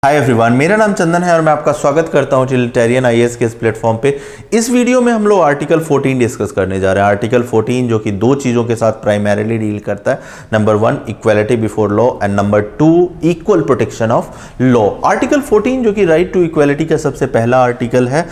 Hi everyone, मेरा नाम चंदन है और मैं आपका स्वागत करता हूं टिलिटेरियन आईएएस के इस प्लेटफॉर्म पे। इस वीडियो में हम लोग आर्टिकल 14 डिस्कस करने जा रहे हैं। आर्टिकल 14 जो कि दो चीज़ों के साथ प्राइमरीली डील करता है। Number 1 equality before law and number 2 equal protection of law. Article 14 जो कि राइट टू इक्वालिटी का सबसे पहला आर्टिकल है।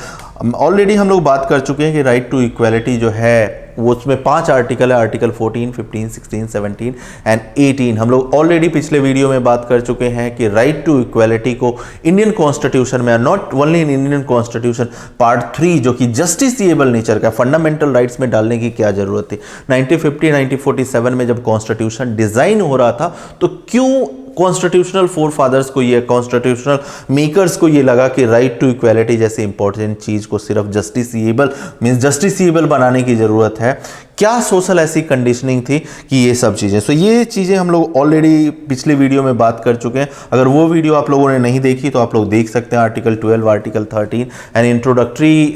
ऑलरेडी हम लोग बात कर चुके हैं कि राइट टू इक्वालिटी जो है वो उसमें 5 आर्टिकल है। आर्टिकल 14, 15, 16, 17 एंड 18 हम लोग ऑलरेडी पिछले वीडियो में बात कर चुके हैं कि राइट टू इक्वालिटी को इंडियन कॉन्स्टिट्यूशन में, not only in Indian constitution, part 3 जो कि जस्टिसएबल नेचर का फंडामेंटल राइट्स में डालने की क्या जरूरत थी। 1950 1947 में जब कॉन्स्टिट्यूशन डिजाइन हो रहा था तो क्यों कॉन्स्टिट्यूशनल फोर फादर्स को, ये कॉन्स्टिट्यूशनल मेकर्स को ये लगा कि राइट टू इक्वालिटी जैसी इंपॉर्टेंट चीज को सिर्फ जस्टिसएबल बनाने की जरूरत है। क्या सोशल ऐसी कंडीशनिंग थी कि ये सब चीजें, सो ये चीजें हम लोग ऑलरेडी पिछले वीडियो में बात कर चुके हैं। अगर वो वीडियो आप लोगों ने नहीं देखी तो आप लोग देख सकते हैं। Article 12, article 13 and introductory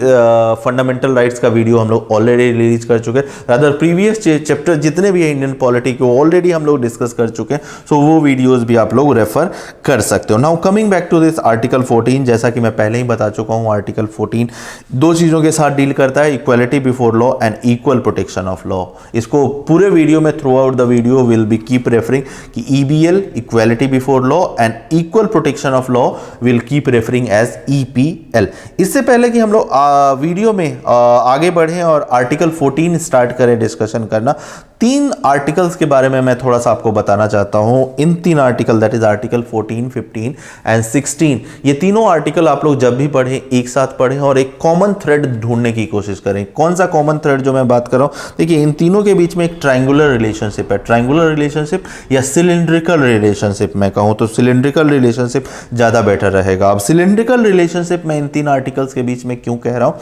fundamental rights का वीडियो हम लोग ऑलरेडी रिलीज कर चुके हैं। रादर प्रीवियस चैप्टर जितने भी है इंडियन पॉलिटी के ऑलरेडी हम लोग डिस्कस कर चुके हैं, सो वो वीडियोज भी आप लोग रेफर कर सकते हो। Now coming back to this article 14, जैसा कि मैं पहले ही बता चुका हूं, आर्टिकल 14 दो चीजों के साथ डील करता है, equality before law and equal protection of law. इसको पूरे वीडियो में throughout the video will be keep referring कि EBL equality before law and equal protection of law will keep referring as EPL. इससे पहले कि हम लोग video में आगे बढ़ें और आर्टिकल 14 स्टार्ट करें डिस्कशन करना, 3 आर्टिकल्स के बारे में मैं थोड़ा सा आपको बताना चाहता हूं। इन 3 article, that is article 14, 15 and 16, ये तीनों आर्टिकल आप लोग जब भी पढ़ें एक साथ पढ़ें और एक कॉमन थ्रेड ढूंढने की कोशिश करें। कौन सा कॉमन थ्रेड जो मैं बात कर रहा हूं, देखिए इन तीनों के बीच में एक ट्रायंगुलर रिलेशनशिप है। ट्रायंगुलर रिलेशनशिप या सिलिंड्रिकल रिलेशनशिप मैं कहूं तो सिलिंड्रिकल रिलेशनशिप ज्यादा बेटर रहेगा। अब सिलिंड्रिकल रिलेशनशिप मैं इन 3 आर्टिकल्स के बीच में क्यों कह रहा हूं,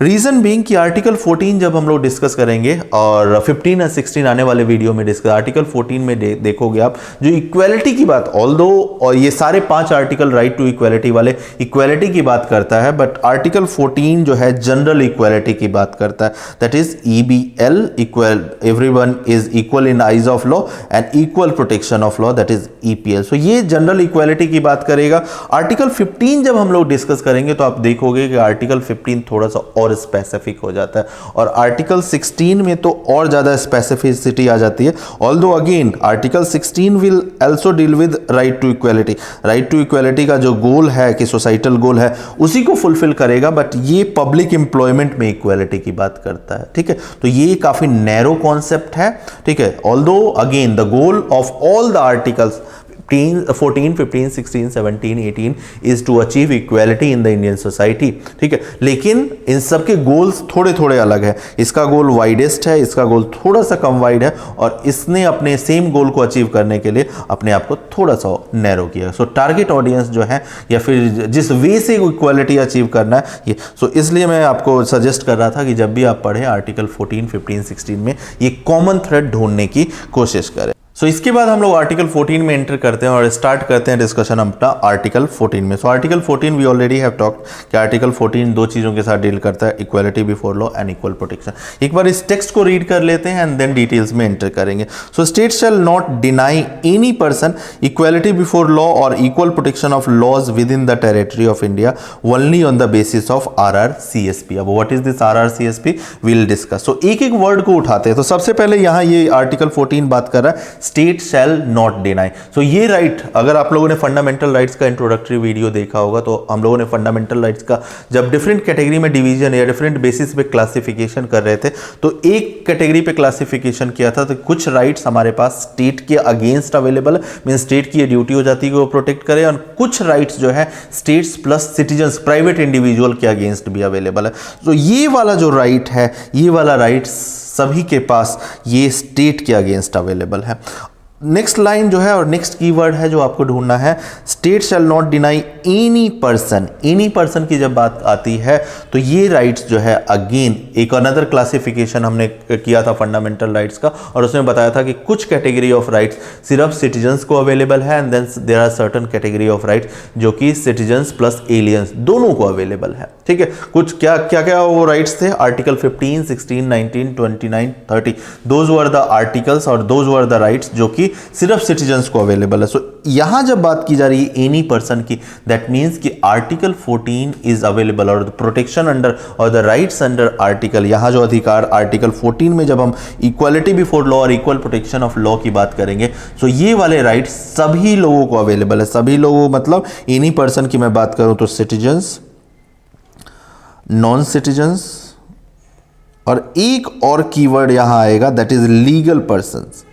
रीजन बीइंग कि आर्टिकल 14 जब हम लोग डिस्कस करेंगे और 15 और 16 आने वाले वीडियो में डिस्कस, आर्टिकल 14 में देखोगे आप जो इक्वालिटी की बात, ऑल्दो और ये सारे 5 आर्टिकल राइट टू इक्वालिटी वाले इक्वालिटी की बात करता है, बट आर्टिकल 14 जो है जनरल इक्वालिटी की बात करता है। That is EBL, equal, everyone is equal in eyes of law and equal protection of law, that is EPL. So ये जनरल इक्वालिटी की बात करेगा। आर्टिकल 15 जब हम लोग डिस्कस करेंगे तो आप देखोगे कि आर्टिकल 15 थोड़ा सा और स्पेसिफिक हो जाता है और आर्टिकल 16 में तो और ज्यादा स्पेसिफिसिटी आ जाती है। Although again article 16 will also deal with right to equality. Right to equality का जो गोल है कि सोसाइटल गोल है उसी को फुलफिल करेगा, बट ये पब्लिक एम्प्लॉयमेंट में इक्वालिटी की बात करता है। ठीक है, तो ये काफी नैरो कॉन्सेप्ट है। ठीक है, although again the goal of all the articles 14, 15, 16, 17, 18 is to achieve equality in the Indian society। ठीक है, लेकिन इन सब के गोल्स थोड़े थोड़े अलग है। इसका गोल वाइडेस्ट है, इसका गोल थोड़ा सा कम वाइड है और इसने अपने सेम गोल को अचीव करने के लिए अपने आप को थोड़ा सा नैरो किया। सो टारगेट ऑडियंस जो है या फिर जिस वे से इक्वालिटी अचीव करना है ये, सो इसलिए मैं आपको सजेस्ट कर रहा था कि जब भी आप पढ़ें आर्टिकल 14, 15, 16 में ये कॉमन थ्रेड ढूंढने की कोशिश करें। सो इसके बाद हम लोग आर्टिकल 14 में एंटर करते हैं और स्टार्ट करते हैं डिस्कशन अपना आर्टिकल 14 में। So article 14 we already have talked कि आर्टिकल 14 दो चीज़ों के साथ डील करता है, equality before law and equal protection. एक बार इस टेक्स्ट को रीड कर लेते हैं एंड देन डिटेल्स में एंटर करेंगे। So state shall not deny any person equality before law और equal protection of laws within the territory of India only on the basis of RRCSP। अब what is this RRCSP will discuss. So एक एक word को उठाते हैं। तो सबसे पहले यहाँ ये आर्टिकल 14 बात कर रहा है स्टेट शैल नॉट डिनाई। सो ये राइट, अगर आप लोगों ने फंडामेंटल राइट्स का इंट्रोडक्टरी वीडियो देखा होगा तो हम लोगों ने फंडामेंटल राइट्स का जब डिफरेंट कैटेगरी में डिवीजन या डिफरेंट बेसिस पे क्लासिफिकेशन कर रहे थे तो एक कैटेगरी पे क्लासिफिकेशन किया था। तो कुछ राइट्स हमारे पास स्टेट के अगेंस्ट अवेलेबल है, मीन स्टेट की ड्यूटी हो जाती है कि वो प्रोटेक्ट करे, और कुछ राइट्स जो है states plus citizens, private individual के अगेंस्ट भी अवेलेबल है। तो ये वाला जो राइट है, ये वाला राइट सभी के पास ये स्टेट के अगेंस्ट अवेलेबल है। नेक्स्ट लाइन जो है और नेक्स्ट कीवर्ड है जो आपको ढूंढना है, state shall not deny any person. Any person की जब बात आती है तो ये राइट्स जो है अगेन एक अनदर क्लासिफिकेशन हमने किया था फंडामेंटल राइट्स का और उसमें बताया था कि कुछ कैटेगरी ऑफ राइट्स सिर्फ सिटीजन्स को अवेलेबल है and then there are certain category of rights जो कि सिटीजन्स प्लस एलियंस दोनों को अवेलेबल है। ठीक है, कुछ क्या क्या क्या वो राइट्स थे, article 15, 16, 19, 29, 30, those were the articles और दोज वर द राइट्स जो कि सिर्फ सिटीजन्स को अवेलेबल है। सो यहां जब बात की जा रही है एनी पर्सन की, दैट मीन्स कि आर्टिकल 14 इज अवेलेबल और द प्रोटेक्शन अंडर और द राइट्स अंडर आर्टिकल, यहां जो अधिकार आर्टिकल 14 में जब हम इक्वालिटी बिफोर लॉ और इक्वल प्रोटेक्शन ऑफ लॉ की बात करेंगे, सो ये वाले राइट्स सभी लोगों को अवेलेबल है। सभी लोगों मतलब एनी पर्सन की मैं बात करूं तो सिटीजन्स, नॉन सिटीजन्स, और एक और कीवर्ड यहां आएगा दैट इज लीगल पर्संस।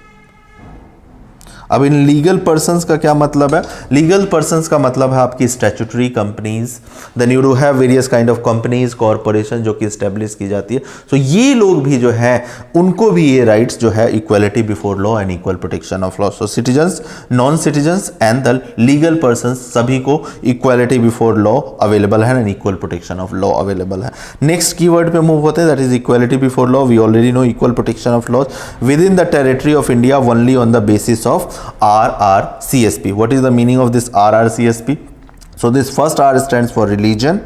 अब इन लीगल पर्संस का क्या मतलब है? लीगल पर्संस का मतलब है आपकी statutory companies, then you do have various kind of companies, corporation जो कि स्टैब्लिश की जाती है। सो ये लोग भी जो है उनको भी ये राइट्स जो है equality before law and equal protection of law. So citizens, non citizens and the legal persons सभी को इक्वालिटी बिफोर लॉ अवेलेबल है and equal protection of law available है। नेक्स्ट कीवर्ड पे मूव होते हैं that is equality before law. We already know equal protection of law within the territory of India only on the basis of RRCSP. What is the meaning of this RRCSP? So this first R stands for religion,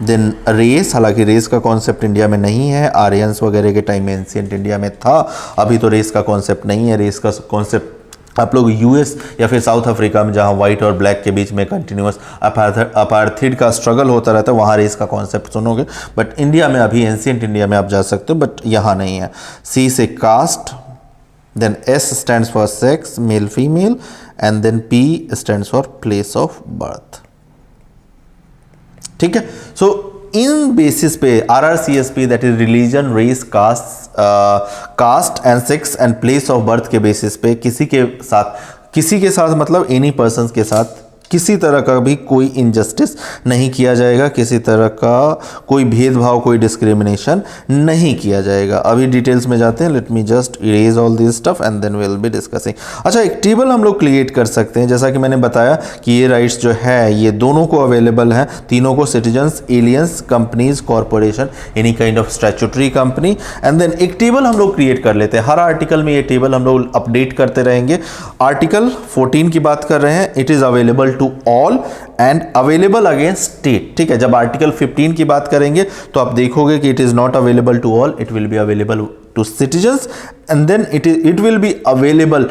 then race, हालांकि race का concept India में नहीं है, Aryans वगैरह के time में ancient India में था, अभी तो रेस का कॉन्सेप्ट नहीं है। रेस का कॉन्सेप्ट आप लोग यूएस या फिर साउथ अफ्रीका में जहां व्हाइट और ब्लैक के बीच में कंटिन्यूअस अपार्थाइड का स्ट्रगल होता रहता है वहां रेस का कॉन्सेप्ट सुनोगे, बट इंडिया में अभी एंशिएंट इंडिया में आप जा सकते हो, बट यहाँ नहीं है। सी से cast, then S stands for sex, male female, and then P stands for place of birth. ठीक है, सो इन बेसिस पे RRCSP that is religion, race, caste and sex and place of birth के basis पे किसी के साथ मतलब any person के साथ किसी तरह का भी कोई इनजस्टिस नहीं किया जाएगा, किसी तरह का कोई भेदभाव, कोई डिस्क्रिमिनेशन नहीं किया जाएगा। अभी डिटेल्स में जाते हैं, let me just erase all this stuff and then we will be discussing. अच्छा, एक टेबल हम लोग क्रिएट कर सकते हैं, जैसा कि मैंने बताया कि ये राइट्स जो है ये दोनों को अवेलेबल है, तीनों को, citizens, aliens, companies, corporation, any kind of statutory company, and then एक टेबल हम लोग क्रिएट कर लेते हैं। हर आर्टिकल में ये टेबल हम लोग अपडेट करते रहेंगे। आर्टिकल 14 की बात कर रहे हैं, it is available to all and available against state. ठीक है, जब आर्टिकल 15 की बात करेंगे तो आप देखोगे कि it is not available to all, it will be available to citizens and then it will be available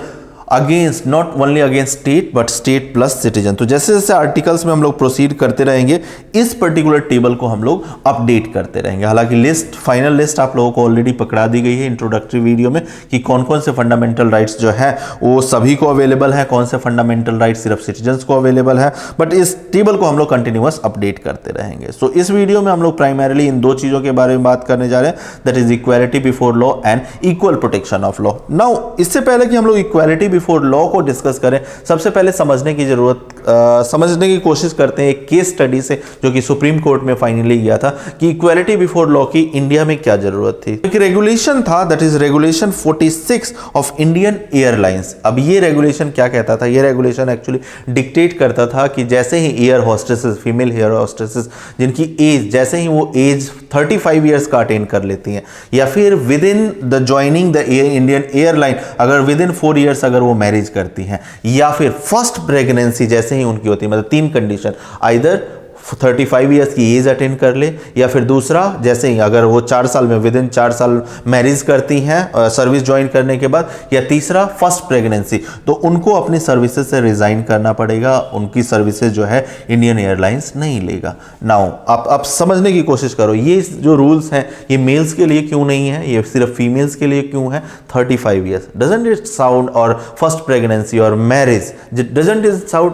against, not only against state but state plus citizen. तो जैसे जैसे आर्टिकल्स में हम लोग प्रोसीड करते रहेंगे इस पर्टिकुलर टेबल को हम लोग अपडेट करते रहेंगे। हालांकि लिस्ट, फाइनल लिस्ट आप लोगों को ऑलरेडी पकड़ा दी गई है इंट्रोडक्टरी वीडियो में कि कौन कौन से फंडामेंटल राइट्स जो है वो सभी को अवेलेबल है, कौन से फंडामेंटल राइट्स सिर्फ सिटीजन्स को अवेलेबल है, बट इस टेबल को हम लोग कंटिन्यूअस अपडेट करते रहेंगे। सो इस वीडियो में हम लोग प्राइमरीली इन दो चीजों के बारे में बात करने जा रहे हैं, that is equality before law and equal protection of law. Now इससे पहले कि हम लोग इक्वालिटी बिफोर लॉ को डिस्कस करें, सबसे पहले समझने की कोशिश करते हैं एक केस स्टडी से जो कि सुप्रीम कोर्ट में फाइनली गया था कि इक्वालिटी बिफोर लॉ की इंडिया में क्या जरूरत थी। एक रेगुलेशन था that is regulation 46 of Indian airlines. अब ये रेगुलेशन क्या कहता था? ये रेगुलेशन एक्चुअली डिक्टेट करता था कि जैसे ही air hostesses, female air hostesses जिनकी एज, जैसे ही वो एज 35 ईयर्स का अटेन कर लेती हैं या फिर with in the joining the Indian airline अगर विद इन 4 ईयर्स अगर वो मैरिज करती हैं या फिर फर्स्ट प्रेगनेंसी जैसे ही उनकी होती है, मतलब 3 कंडीशन, आइदर 35 ईयर्स की एज अटेंड कर ले या फिर दूसरा जैसे ही अगर वो 4 साल में विद इन 4 साल मैरिज करती हैं सर्विस ज्वाइन करने के बाद, या तीसरा फर्स्ट प्रेगनेंसी, तो उनको अपनी सर्विसेज से रिजाइन करना पड़ेगा, उनकी सर्विसेज जो है इंडियन एयरलाइंस नहीं लेगा। नाउ आप समझने की कोशिश करो ये जो रूल्स हैं ये मेल्स के लिए क्यों नहीं है, ये सिर्फ फीमेल्स के लिए क्यों है? 35 ईयर्स डजंट इट साउंड, और फर्स्ट प्रेगनेंसी और marriage doesn't it sound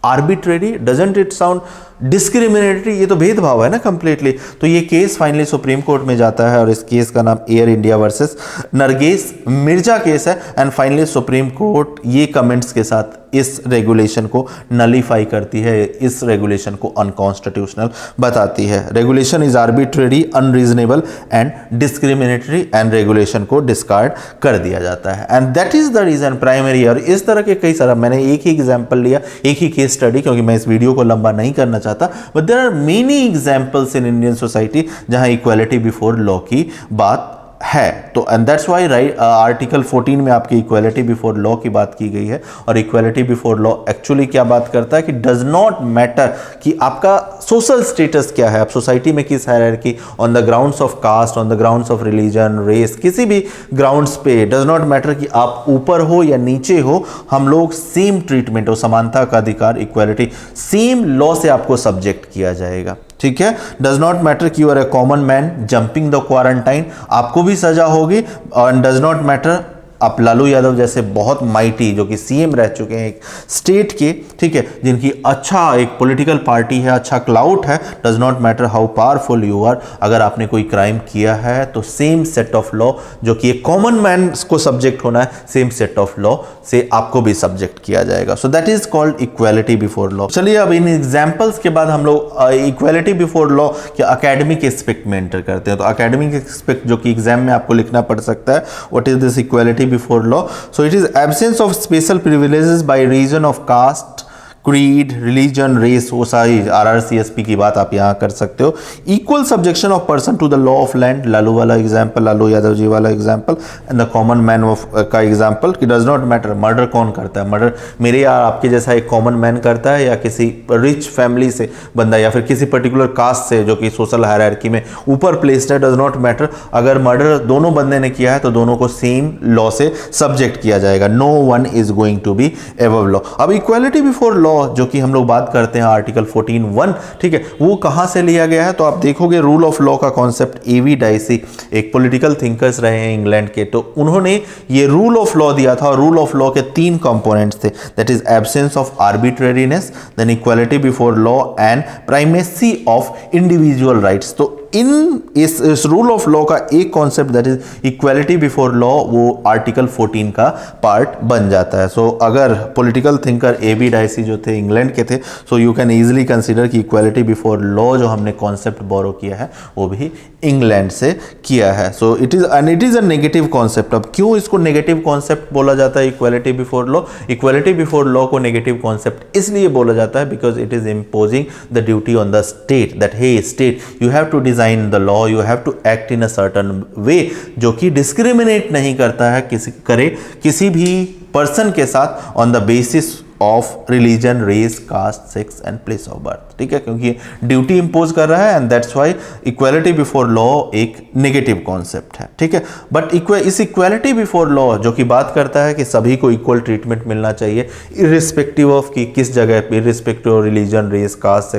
arbitrary, doesn't it sound discriminatory? ये तो भेदभाव है ना कंप्लीटली। तो ये केस फाइनली सुप्रीम कोर्ट में जाता है और इस केस का नाम air India versus Nargis Mirza case है, एंड फाइनली सुप्रीम कोर्ट ये कमेंट्स के साथ इस रेगुलेशन को नलीफाई करती है, इस रेगुलेशन को अनकॉन्स्टिट्यूशनल बताती है। Regulation is arbitrary, unreasonable and discriminatory, and regulation को डिस्कार्ड कर दिया जाता है, and that is the reason primary. और इस तरह के कई सारा, मैंने एक ही एग्जाम्पल लिया, एक ही केस स्टडी, क्योंकि मैं इस वीडियो को लंबा नहीं करना चाहता, but there are many examples in Indian society जहां इक्वालिटी बिफोर लॉ की बात है। तो and that's why right article 14 में आपकी इक्वालिटी बिफोर लॉ की बात की गई है। और इक्वालिटी बिफोर लॉ एक्चुअली क्या बात करता है कि डज नॉट मैटर कि आपका सोशल स्टेटस क्या है, आप सोसाइटी में किस hierarchy, on the grounds of caste, on the grounds of religion, race, किसी भी ग्राउंड्स पे, डज नॉट मैटर कि आप ऊपर हो या नीचे हो, हम लोग सेम ट्रीटमेंट हो, समानता का अधिकार, इक्वालिटी, सेम लॉ से आपको सब्जेक्ट किया जाएगा। ठीक है, डज नॉट मैटर कि you are a common man jumping the quarantine, आपको भी सजा होगी। और डज नॉट मैटर आप लालू यादव जैसे बहुत माइटी जो कि सीएम रह चुके हैं एक स्टेट के, ठीक है, जिनकी अच्छा एक पॉलिटिकल पार्टी है, अच्छा क्लाउट है, does not matter how powerful you are, अगर आपने कोई क्राइम किया है तो सेम सेट ऑफ लॉ जो कि एक कॉमन मैन को सब्जेक्ट होना है, सेम सेट ऑफ लॉ से आपको भी सब्जेक्ट किया जाएगा। सो that is called equality before law. चलिए अब इन एग्जाम्पल्स के बाद हम लोग इक्वालिटी बिफोर लॉ के अकेडमिक एस्पेक्ट में एंटर करते हैं। तो अकेडमिक एस्पेक्ट जो कि एग्जाम में आपको लिखना पड़ सकता है, what is this equality before law? So it is absence of special privileges by reason of caste, creed, religion, race, वो सारी RRCSP की बात आप यहाँ कर सकते हो। Equal subjection of person to the law of land, Lalu वाला एग्जाम्पल, लालू यादव जी वाला example, and the common man of का एग्जाम्पल कि डज नॉट मैटर मर्डर कौन करता है, मर्डर मेरे या आपके जैसा एक कॉमन मैन करता है या किसी रिच फैमिली से बंदा या फिर किसी पर्टिकुलर कास्ट से जो कि सोशल हायरार्की में ऊपर प्लेस्ड है, डज नॉट मैटर। अगर मर्डर दोनों बंदे ने किया है तो दोनों को सेम लॉ से सब्जेक्ट किया जाएगा। No one is going to be above law. अब इक्वालिटी बिफोर लॉ जो कि हम लोग बात करते हैं आर्टिकल 14(1), ठीक है, वो कहां से लिया गया है? तो आप देखोगे रूल ऑफ लॉ का कॉन्सेप्ट A.V. डाइसी एक पॉलिटिकल थिंकर्स रहे हैं इंग्लैंड के, तो उन्होंने ये रूल ऑफ लॉ दिया था। और रूल ऑफ लॉ के 3 कंपोनेंट्स थे, that is absence of arbitrariness, then equality before law and primacy of individual rights. तो इस रूल ऑफ लॉ का एक concept that is equality before law वो आर्टिकल 14 का पार्ट बन जाता है। सो अगर पॉलिटिकल थिंकर A.V. डाइसी जो थे इंग्लैंड के थे, so you can easily consider कि इक्वालिटी बिफोर लॉ जो हमने कॉन्सेप्ट बोरो किया है वो भी इंग्लैंड से किया है। So it is a negative concept. अब क्यों इसको नेगेटिव कॉन्सेप्ट बोला जाता है equality before law? Equality before law को नेगेटिव कॉन्सेप्ट इसलिए बोला जाता है because it is imposing the duty on the state that hey state you have to design the law, you have to act in a certain way, जो कि discriminate नहीं करता है किसी भी पर्सन के साथ on the basis of religion, race, caste, sex and place of birth. ठीक है, क्योंकि ड्यूटी इंपोज कर रहा है and that's why equality before law एक नेगेटिव कॉन्सेप्ट है। ठीक है, बट इस इक्वालिटी बिफोर लॉ जो कि बात करता है कि सभी को इक्वल ट्रीटमेंट मिलना चाहिए इररिस्पेक्टिव ऑफ कि किस जगह पे, irrespective of religion, race, caste,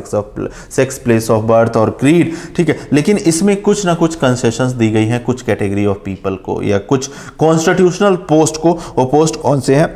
sex, place of birth और क्रीड। ठीक है, लेकिन इसमें कुछ ना कुछ कंसेशंस दी गई हैं कुछ कैटेगरी ऑफ पीपल को या कुछ कॉन्स्टिट्यूशनल पोस्ट को। वो पोस्ट कौन से हैं?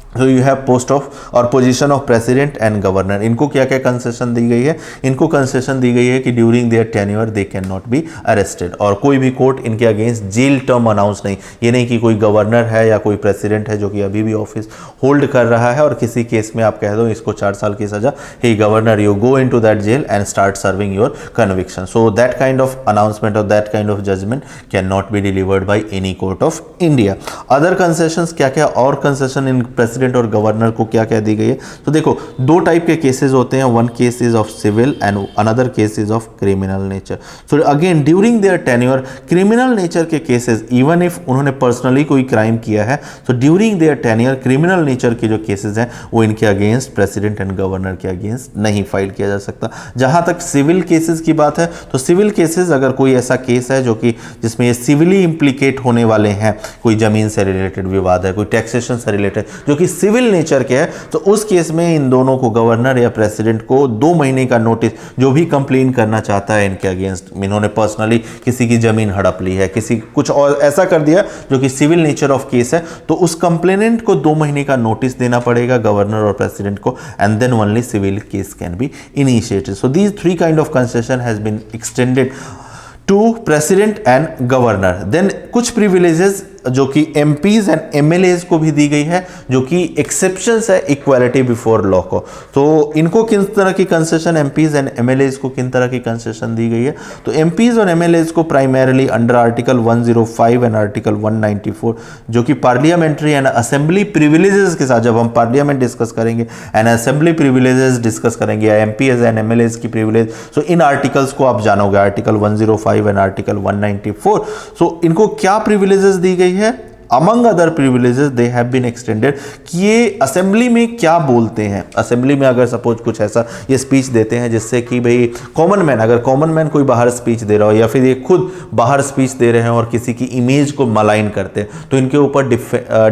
So you have post of और position of president and governor. इनको क्या क्या कंसेशन दी गई है? इनको कंसेशन दी गई है कि during their tenure they can not be arrested, और कोई भी कोर्ट इनके अगेंस्ट जेल टर्म अनाउंस नहीं। ये नहीं कि कोई गवर्नर है या कोई प्रेसिडेंट है जो कि अभी भी ऑफिस होल्ड कर रहा है और किसी केस में आप कह दो इसको 4 साल की सजा, hey governor you go into that jail and start serving your conviction. So that kind of announcement or that kind of judgment can not be delivered by any court of India. Other concessions क्या क्या और concession इन president और governor को क्या क्या दी गई है? तो देखो 2 टाइप के केसेस होते हैं, one case is of civil and another case is of criminal nature. So again during their tenure criminal nature के केसेस, इवन इफ उन्होंने पर्सनली कोई क्राइम किया है, तो during their tenure criminal nature के जो केसेस हैं वो इनके अगेंस्ट प्रेसिडेंट एंड गवर्नर के अगेंस्ट नहीं फाइल किया जा सकता। जहां तक सिविल केसेस की बात है, तो सिविल केसेस अगर कोई ऐसा केस है जो कि जिसमें ये सिविली इंप्लीकेट होने वाले हैं, कोई जमीन से रिलेटेड विवाद है, कोई टैक्सेशन से रिलेटेड जो कि सिविल नेचर के है, तो उस केस में इन दोनों को गवर्नर या प्रेसिडेंट को 2 महीने का नोटिस, जो भी कंप्लेन करना चाहता है इनके अगेंस्ट, इन्होंने पर्सनली किसी की जमीन हड़प ली है, किसी कुछ और ऐसा कर दिया जो कि सिविल नेचर ऑफ केस है, तो उस कंप्लेनेंट को 2 महीने का नोटिस देना पड़ेगा गवर्नर और प्रेसिडेंट को, and then only civil case can be initiated. So these 3 kind of concession has been extended to president and governor. Then कुछ प्रिविलेजेस जो कि एमपीज एंड एमएलएज को भी दी गई है, जो कि एक्सेप्शंस है इक्वालिटी बिफोर लॉ को। तो इनको किन तरह की कंसेशन, एमपीज एंड एमएलएज को किन तरह की कंसेशन दी गई है? तो एमपीज और एमएलएज को primarily under article 105 and article 194, जो कि पार्लियामेंट्री एंड असेंबली प्रिविलेजेस के साथ, जब हम पार्लियामेंट डिस्कस करेंगे एंड असेंबली प्रिविलेजेस डिस्कस करेंगे, एमपीएस एंड एमएलएज की प्रिविलेज, सो इन आर्टिकल्स को आप जानोगे, आर्टिकल 105 एंड आर्टिकल 194। सो इनको क्या प्रिविलेजेस दी गई है? Among other privileges they have been extended, कि ये असेंबली में क्या बोलते हैं। असेंबली में अगर सपोज कुछ ऐसा ये स्पीच देते हैं जिससे कि भाई कॉमन मैन, अगर कॉमन मैन कोई बाहर स्पीच दे रहा हो या फिर ये खुद बाहर स्पीच दे रहे हैं और किसी की इमेज को मलाइन करते हैं, तो इनके ऊपर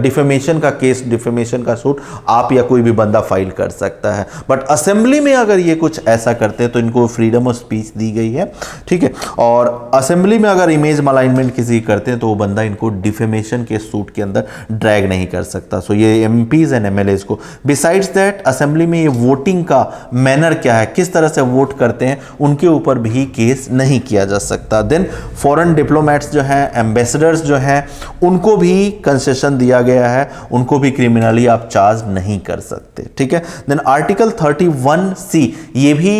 डिफेमेशन का केस, डिफेमेशन का सूट आप या कोई भी बंदा फाइल कर सकता है। बट असेंबली में अगर ये कुछ ऐसा करते हैं तो इनको फ्रीडम ऑफ स्पीच दी गई है, ठीक है। और असेंबली में अगर इमेज मलाइनमेंट किसी करते हैं तो वो बंदा इनको डिफेमेशन के सूट के अंदर ड्रैग नहीं कर सकता। सो ये एमपीज एंड एमएलएज को, बिसाइड्स दैट असेंबली में ये वोटिंग का मैनर क्या है, किस तरह से वोट करते हैं, उनके ऊपर भी केस नहीं किया जा सकता। देन फॉरेन डिप्लोमेट्स जो हैं, एम्बेसडर्स जो हैं, उनको भी कंसेशन दिया गया है, उनको भी क्रिमिनली आप चार्ज नहीं कर सकते, ठीक है। देन आर्टिकल 31C, ये भी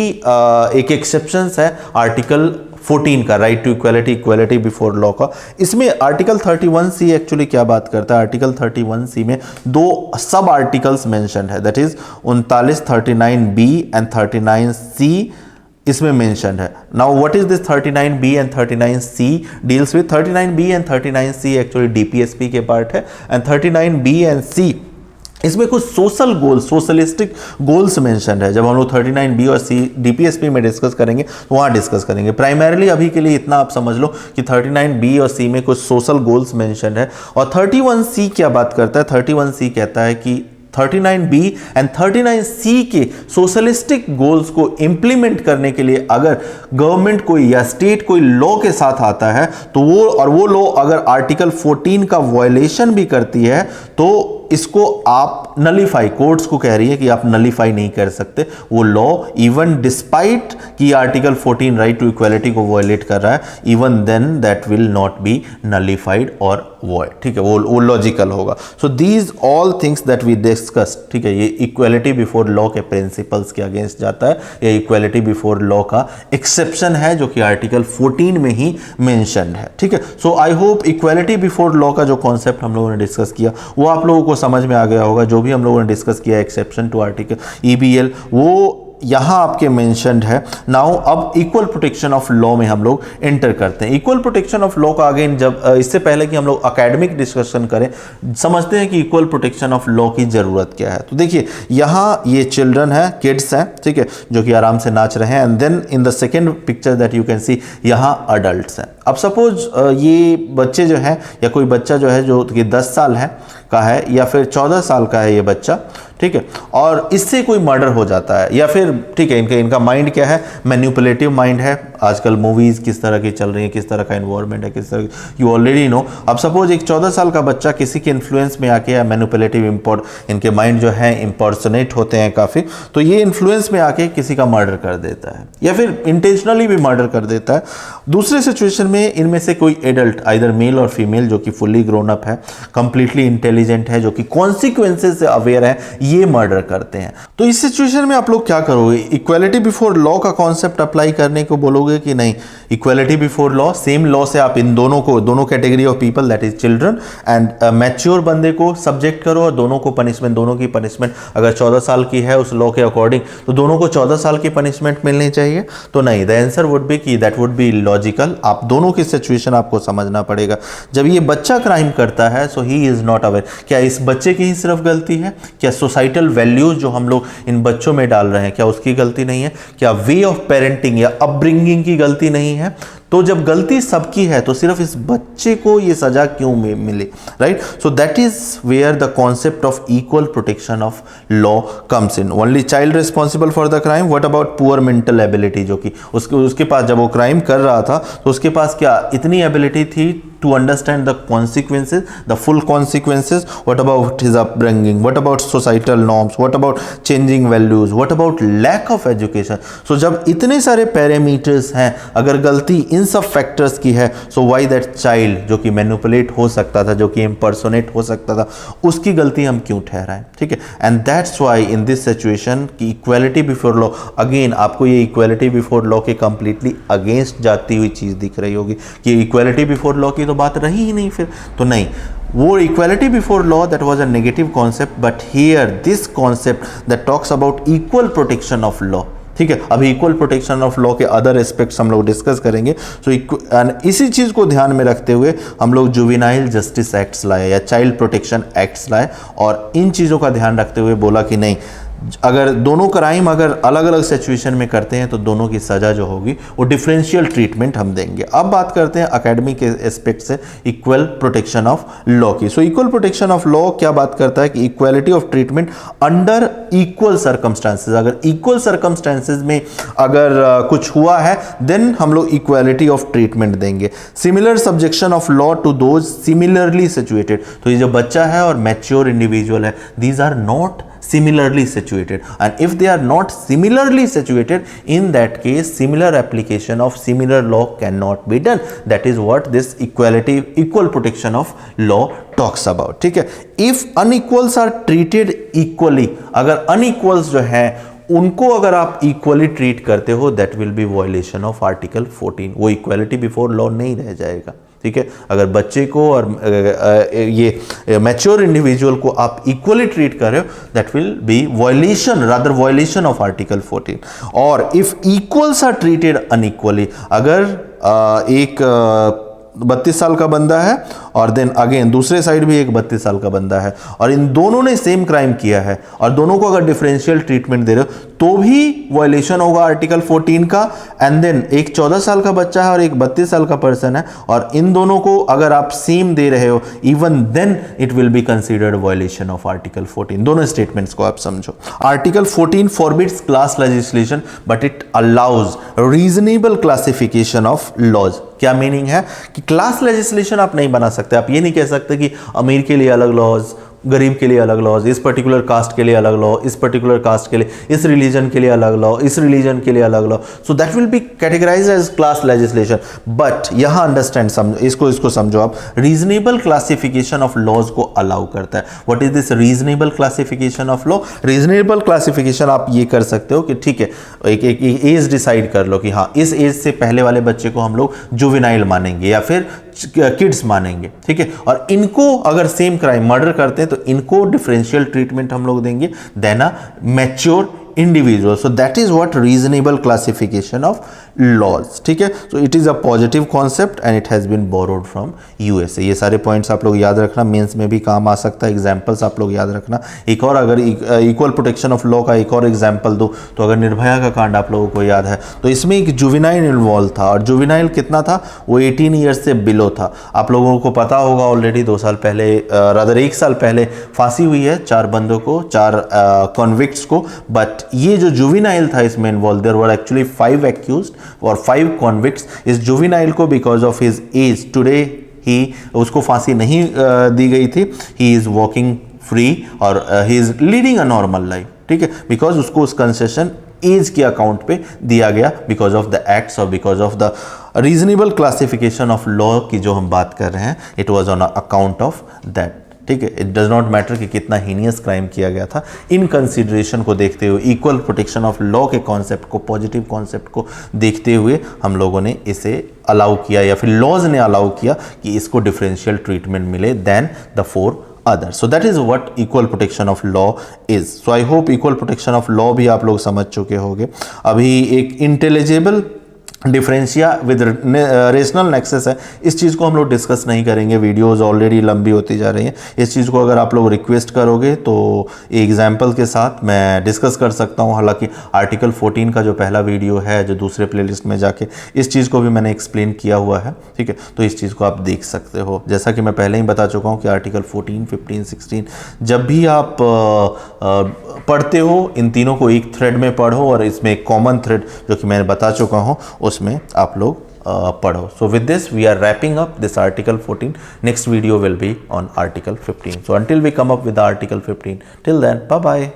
एक एक्सेप्शन है आर्टिकल 14 का, right to equality, equality before law का। इसमें आर्टिकल 31C एक्चुअली क्या बात करता है? आर्टिकल 31C में दो सब आर्टिकल्स मेंशन्ड है, that is 39, 39B and 39C इसमें मेंशन्ड है। Now what is this 39B and 39C deals with? 39B and 39C actually DPSP के पार्ट है, एंड 39B एंड C इसमें कुछ social goals, socialistic goals mention है। जब हम लोग 39B और C डीपीएसपी में डिस्कस करेंगे तो वहाँ डिस्कस करेंगे। प्राइमरीली अभी के लिए इतना आप समझ लो कि 39B और C में कुछ सोशल गोल्स मेंशन है। और 31C क्या बात करता है? 31C कहता है कि 39B एंड 39C के सोशलिस्टिक गोल्स को इंप्लीमेंट करने के लिए अगर गवर्नमेंट कोई या स्टेट कोई लॉ के साथ आता है तो वो लॉ अगर आर्टिकल 14 का वायलेशन भी करती है तो इसको आप नलीफाई, कोर्ट्स को कह रही है कि आप नलीफाई नहीं कर सकते वो लॉ, इवन डिस्पाइट कि आर्टिकल 14 राइट टू इक्वालिटी को वायलेट कर रहा है, even then that will not be nullified और वॉइड, ठीक है, वो लॉजिकल होगा। So these all things that we discuss, ठीक है, ये इक्वालिटी बिफोर लॉ के प्रिंसिपल्स के अगेंस्ट जाता है, ये इक्वालिटी बिफोर लॉ का एक्सेप्शन है जो कि आर्टिकल 14 में ही मेंशन्ड है, ठीक है। So I hope equality before law का जो कॉन्सेप्ट हम लोगों ने डिस्कस किया वो आप लोगों को समझ में आ गया होगा। जो भी हम लोगों ने डिस्कस किया एक्सेप्शन टू आर्टिकल EBL वो यहाँ आपके मेंशन्ड है। नाउ अब इक्वल प्रोटेक्शन ऑफ लॉ में हम लोग एंटर करते हैं। इक्वल प्रोटेक्शन ऑफ लॉ का अगेन जब इससे पहले कि हम लोग एकेडमिक डिस्कशन करें, समझते हैं कि इक्वल प्रोटेक्शन ऑफ लॉ की ज़रूरत क्या है। तो देखिए यहाँ ये चिल्ड्रन है, किड्स हैं, ठीक है, जो कि आराम से नाच रहे हैं, and then in the second picture that you can see यहाँ अडल्ट्स हैं। अब सपोज ये बच्चे जो हैं या कोई बच्चा जो है जो कि 10 साल है का है या फिर 14 साल का है ये बच्चा, ठीक है, और इससे कोई मर्डर हो जाता है या फिर, ठीक है, इनका माइंड क्या है? मैनिपुलेटिव माइंड है। आजकल मूवीज़ किस तरह की चल रही हैं, किस तरह का एनवायरनमेंट है, किस तरह, यू ऑलरेडी नो। अब सपोज एक 14 साल का बच्चा किसी के इन्फ्लुएंस में आके, या मैनिपुलेटिव इनके माइंड जो है इम्पर्सनेट होते हैं काफ़ी, तो ये इन्फ्लुएंस में आके किसी का मर्डर कर देता है या फिर इंटेंशनली भी मर्डर कर देता है। दूसरे सिचुएशन में इनमें से कोई एडल्ट, आइदर मेल और फीमेल, जो कि फुल्ली ग्रोन अप है, कंप्लीटली इंटेलिजेंट है, जो कि कॉन्सिक्वेंसेज से अवेयर है, ये मर्डर करते हैं। तो इस सिचुएशन में आप लोग क्या करोगे? इक्वालिटी बिफोर लॉ का कॉन्सेप्ट अप्लाई करने को बोलोगे कि नहीं, equality before law, same law से आप इन दोनों को, दोनों category of people that is children and mature बंदे को सब्जेक्ट करो और दोनों को पनिशमेंट, दोनों की पनिशमेंट अगर 14 साल की है उस लॉ के अकॉर्डिंग तो दोनों को 14 साल की पनिशमेंट मिलनी चाहिए। तो नहीं, द आंसर वुड बी कि दैट वुड बी लॉजिकल। आप दोनों की सिचुएशन आपको समझना पड़ेगा। जब ये बच्चा क्राइम करता है सो ही इज नॉट अवेयर, क्या इस बच्चे की ही सिर्फ गलती है? क्या सोसाइटल वैल्यूज जो हम लोग इन बच्चों में डाल रहे हैं क्या उसकी गलती नहीं है? क्या वे ऑफ पेरेंटिंग या अपब्रिंगिंग की गलती नहीं है? तो जब गलती सबकी है तो सिर्फ इस बच्चे को ये सजा क्यों मिले, right? So that is where the concept of equal protection of law comes in. Only child responsible for the crime, what about poor mental ability, जो कि उसके पास जब वो क्राइम कर रहा था तो उसके पास क्या इतनी एबिलिटी थी to understand the consequences, the full consequences. What about his upbringing? What about societal norms? What about changing values? What about lack of education? So जब इतने सारे पैरामीटर्स हैं, अगर गलती इन सब फैक्टर्स की है, so why that child जो कि मैनिपुलेट हो सकता था, जो कि इम्पर्सोनेट हो सकता था, उसकी गलती हम क्यों ठहराएं? ठीक है. And that's Y in this situation की इक्वालिटी बिफोर लॉ, अगेन आपको ये इक्वालिटी बिफोर लॉ के कंप्लीटली अगेंस्ट जाती हुई चीज़ दिख रही होगी कि इक्वालिटी बिफोर लॉ की तो बात रही ही नहीं फिर. तो नहीं, वो equality before law that was a negative concept, but here this concept that talks about equal protection of law. ठीक है, अभी इक्वल प्रोटेक्शन ऑफ लॉ के अदर एस्पेक्ट्स हम लोग डिस्कस करेंगे. सो इसी चीज़ को ध्यान में रखते हुए हम लोग जुवेनाइल जस्टिस एक्ट्स लाए या चाइल्ड प्रोटेक्शन एक्ट्स लाए, और इन चीज़ों का ध्यान रखते हुए बोला कि नहीं, अगर दोनों क्राइम अगर अलग अलग सिचुएशन में करते हैं तो दोनों की सज़ा जो होगी वो डिफरेंशियल ट्रीटमेंट हम देंगे. अब बात करते हैं एकेडमिक एस्पेक्ट से इक्वल प्रोटेक्शन ऑफ लॉ की. So equal protection of law क्या बात करता है कि equality of treatment under equal circumstances. अगर इक्वल सर्कमस्टांसेस में अगर कुछ हुआ है देन हम लोग इक्वालिटी ऑफ ट्रीटमेंट देंगे. Similar subjection of law to those similarly situated. तो ये जो बच्चा है और मैच्योर इंडिविजुअल है, these are not similarly situated, and if they are not similarly situated, in that case similar application of similar law cannot be done. That is what this equal protection of law talks about. ठीक है, if unequals are treated equally, अगर unequals जो है उनको अगर आप equally treat करते हो, that will be violation of article 14. वो इक्वालिटी बिफोर लॉ नहीं रह जाएगा. ठीक है, अगर बच्चे को और ये मैच्योर इंडिविजुअल को आप इक्वली ट्रीट कर रहे हो, that will be violation, rather violation of article 14. और if equals are treated unequally, अगर एक 32 साल का बंदा है और देन अगेन दूसरे साइड भी एक 32 साल का बंदा है और इन दोनों ने सेम क्राइम किया है और दोनों को अगर डिफरेंशियल ट्रीटमेंट दे रहे हो तो भी वायलेशन होगा आर्टिकल 14 का. एंड देन एक 14 साल का बच्चा है और एक 32 साल का पर्सन है और इन दोनों को अगर आप सेम दे रहे हो, even then it will be considered violation of article 14. दोनों स्टेटमेंट्स को आप समझो. Article 14 forbids class legislation but it allows reasonable classification of laws. क्या मीनिंग है कि क्लास लेजिस्लेशन आप नहीं बना सकते. आप ये नहीं कह सकते कि अमीर के लिए अलग लॉज, गरीब के लिए अलग लॉज, इस पर्टिकुलर कास्ट के लिए अलग लॉ, इस पर्टिकुलर कास्ट के लिए, इस रिलीजन के लिए अलग लॉ, इस रिलीजन के लिए अलग law. So that will be categorized as class legislation. But यहां अंडरस्टैंड इसको समझो आप. रीजनेबल क्लासिफिकेशन ऑफ लॉज को अलाउ करता है. What is this reasonable classification of law? Reasonable classification आप ये कर सकते हो कि ठीक है, एक एज डिसाइड कर लो कि हाँ इस एज से पहले वाले बच्चे को हम लोग जुवेनाइल मानेंगे या फिर किड्स मानेंगे. ठीक है, और इनको अगर सेम क्राइम मर्डर करते हैं तो इनको डिफरेंशियल ट्रीटमेंट हम लोग देंगे then a mature individual. So that is what reasonable classification of laws. ठीक है, so it is a positive concept and it has been borrowed from USA. ये सारे पॉइंट्स आप लोग याद रखना, मेंस में भी काम आ सकता है. एग्जाम्पल्स आप लोग याद रखना. एक और अगर इक्वल प्रोटेक्शन ऑफ लॉ का एक और एग्जाम्पल दो तो अगर निर्भया का कांड आप लोगों को याद है तो इसमें एक जुवेनाइल इन्वॉल्व था और जुवेनाइल कितना था, वो 18 ईयर्स से बिलो था. आप लोगों को पता होगा ऑलरेडी 2 साल पहले रादर 1 साल पहले फांसी हुई है 4 बंदों को, 4 कॉन्विक्ट्स को. बट ये जो जुवेनाइल था इसमें involve, there were actually 5 accused और 5 कॉन्विक्ट्स. इस जुवेनाइल को because of his age today he उसको फांसी नहीं दी गई थी. ही इज वॉकिंग फ्री और he is leading a normal life. ठीक है, बिकॉज उसको उस कंसेशन एज के अकाउंट पे दिया गया बिकॉज ऑफ द एक्ट्स और because of the reasonable classification of law की जो हम बात कर रहे हैं, it was on account of that. ठीक है, इट डज नॉट मैटर कि कितना हीनियस क्राइम किया गया था. इन कंसिडरेशन को देखते हुए, इक्वल प्रोटेक्शन ऑफ लॉ के कॉन्सेप्ट को, पॉजिटिव कॉन्सेप्ट को देखते हुए हम लोगों ने इसे अलाउ किया या फिर लॉज ने अलाउ किया कि इसको डिफरेंशियल ट्रीटमेंट मिले then the 4 others. So that is what equal protection of law is. So I hope equal protection of law भी आप लोग समझ चुके होंगे. अभी एक intelligible differentia with rational nexus है, इस चीज़ को हम लोग डिस्कस नहीं करेंगे. वीडियोस ऑलरेडी लंबी होती जा रही हैं. इस चीज़ को अगर आप लोग रिक्वेस्ट करोगे तो एग्जाम्पल के साथ मैं डिस्कस कर सकता हूं. हालांकि आर्टिकल 14 का जो पहला वीडियो है जो दूसरे प्लेलिस्ट में जाके इस चीज़ को भी मैंने एक्सप्लेन किया हुआ है. ठीक है, तो इस चीज़ को आप देख सकते हो. जैसा कि मैं पहले ही बता चुका हूँ कि आर्टिकल 14, 15, 16 जब भी आप पढ़ते हो इन तीनों को एक थ्रेड में पढ़ो और इसमें एक कॉमन थ्रेड जो कि मैंने बता चुका हूँ उसमें आप लोग पढ़ो. So with this we are wrapping up this article 14. Next video will be on article 15. So until we come up with the article 15, till then, bye bye.